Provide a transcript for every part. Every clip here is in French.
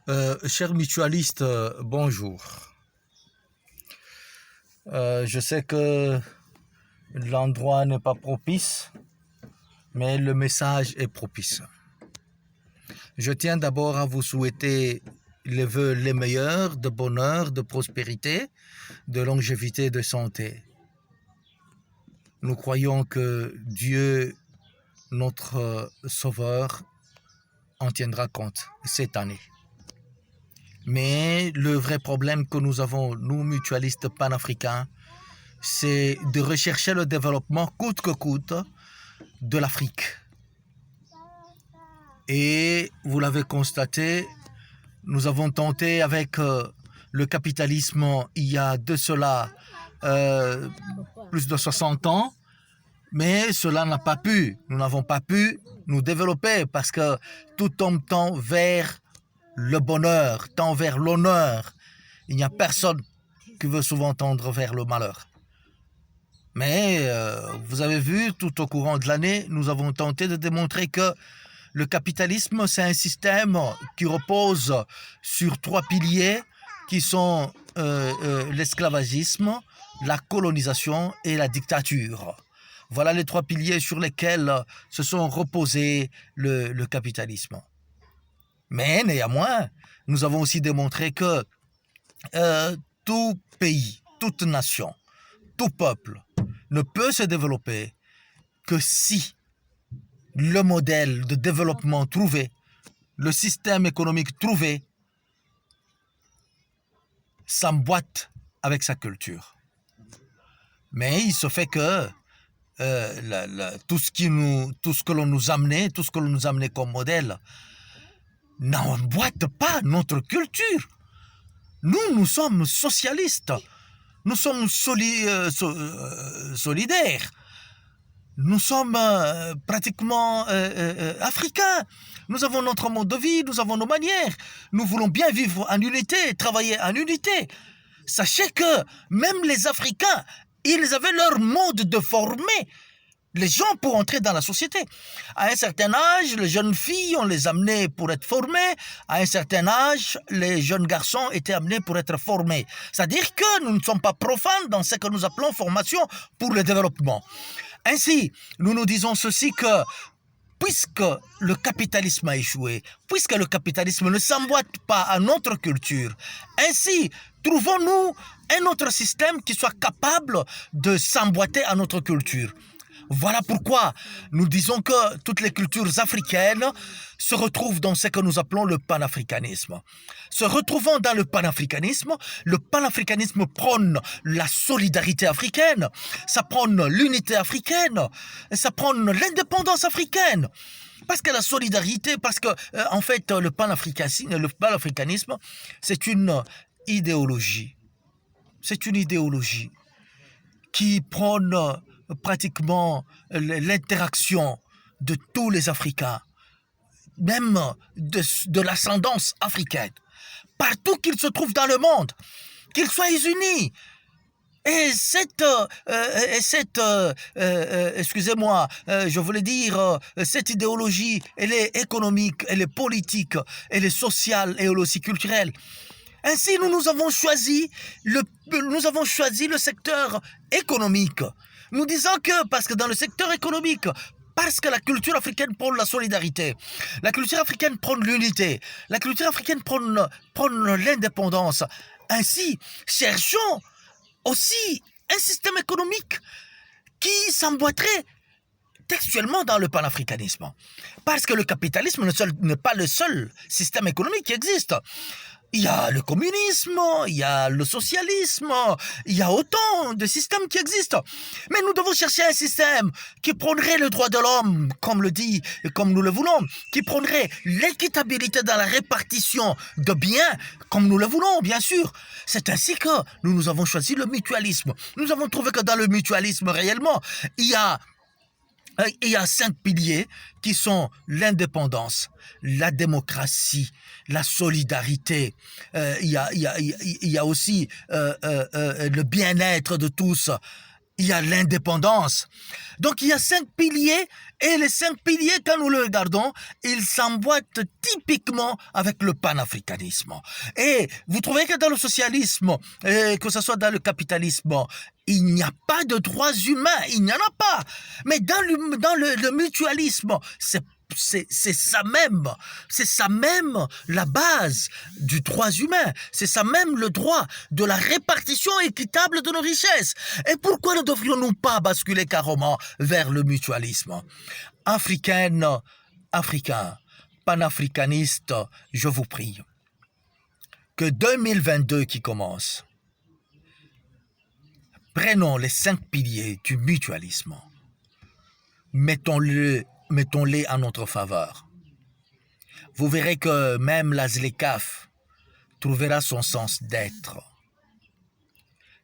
Cher mutualiste, bonjour. Je sais que l'endroit n'est pas propice, mais le message est propice. Je tiens d'abord à vous souhaiter les vœux les meilleurs de bonheur, de prospérité, de longévité, de santé. Nous croyons que Dieu, notre Sauveur, en tiendra compte cette année. Mais le vrai problème que nous avons, nous mutualistes panafricains, c'est de rechercher le développement coûte que coûte de l'Afrique. Et vous l'avez constaté, nous avons tenté avec le capitalisme il y a de cela plus de 60 ans, mais cela n'a pas pu. Nous n'avons pas pu nous développer parce que tout tend vers le bonheur, tend vers l'honneur. Il n'y a personne qui veut souvent tendre vers le malheur. Mais vous avez vu, tout au courant de l'année, nous avons tenté de démontrer que le capitalisme, c'est un système qui repose sur 3 piliers qui sont l'esclavagisme, la colonisation et la dictature. Voilà les 3 piliers sur lesquels se sont reposés le capitalisme. Mais néanmoins, nous avons aussi démontré que tout pays, toute nation, tout peuple ne peut se développer que si le modèle de développement trouvé, le système économique trouvé, s'emboîte avec sa culture. Mais il se fait que tout ce que l'on nous amenait, tout ce que l'on nous amenait comme modèle, n'emboîte pas notre culture. Nous sommes socialistes, nous sommes solidaires, nous sommes pratiquement africains. Nous avons notre mode de vie, nous avons nos manières. Nous voulons bien vivre en unité, travailler en unité. Sachez que même les Africains, ils avaient leur mode de former les gens pour entrer dans la société. À un certain âge, les jeunes filles, on les amenait pour être formées. À un certain âge, les jeunes garçons étaient amenés pour être formés. C'est-à-dire que nous ne sommes pas profanes dans ce que nous appelons formation pour le développement. Ainsi, nous nous disons ceci que puisque le capitalisme a échoué, puisque le capitalisme ne s'emboîte pas à notre culture, ainsi, trouvons-nous un autre système qui soit capable de s'emboîter à notre culture. Voilà pourquoi nous disons que toutes les cultures africaines se retrouvent dans ce que nous appelons le panafricanisme. Se retrouvant dans le panafricanisme prône la solidarité africaine, ça prône l'unité africaine, ça prône l'indépendance africaine. Parce que la solidarité, parce que en fait le panafricanisme, c'est une idéologie. C'est une idéologie qui prône pratiquement l'interaction de tous les Africains, même de l'ascendance africaine, partout qu'ils se trouvent dans le monde, qu'ils soient unis. Et excusez-moi, je voulais dire, cette idéologie, elle est économique, elle est politique, elle est sociale et elle est aussi culturelle. Ainsi, nous avons choisi le secteur économique. Nous disons que, parce que dans le secteur économique, parce que la culture africaine prône la solidarité, la culture africaine prône l'unité, la culture africaine prône l'indépendance. Ainsi, cherchons aussi un système économique qui s'emboîterait textuellement dans le panafricanisme. Parce que le capitalisme n'est pas le seul système économique qui existe. Il y a le communisme, il y a le socialisme, il y a autant de systèmes qui existent. Mais nous devons chercher un système qui prônerait le droit de l'homme, comme le dit et comme nous le voulons, qui prônerait l'équitabilité dans la répartition de biens, comme nous le voulons, bien sûr. C'est ainsi que nous avons choisi le mutualisme. Nous avons trouvé que dans le mutualisme, réellement, il y a 5 piliers qui sont l'indépendance, la démocratie, la solidarité. Il y a aussi le bien-être de tous il y a l'indépendance. Donc il y a 5 piliers, et les 5 piliers, quand nous les regardons, ils s'emboîtent typiquement avec le panafricanisme. Et vous trouvez que dans le socialisme, que ce soit dans le capitalisme, il n'y a pas de droits humains, il n'y en a pas. Mais dans le mutualisme, c'est ça même la base du droit humain, c'est ça même le droit de la répartition équitable de nos richesses. Et pourquoi ne devrions-nous pas basculer carrément vers le mutualisme? Africain, panafricaniste, je vous prie, que 2022 qui commence, prenons les 5 piliers du mutualisme, mettons-les en notre faveur. Vous verrez que même la ZLECAf trouvera son sens d'être.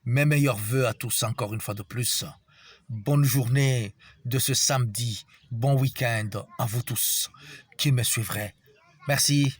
Mes meilleurs voeux à tous encore une fois de plus. Bonne journée de ce samedi. Bon week-end à vous tous qui me suivrez. Merci.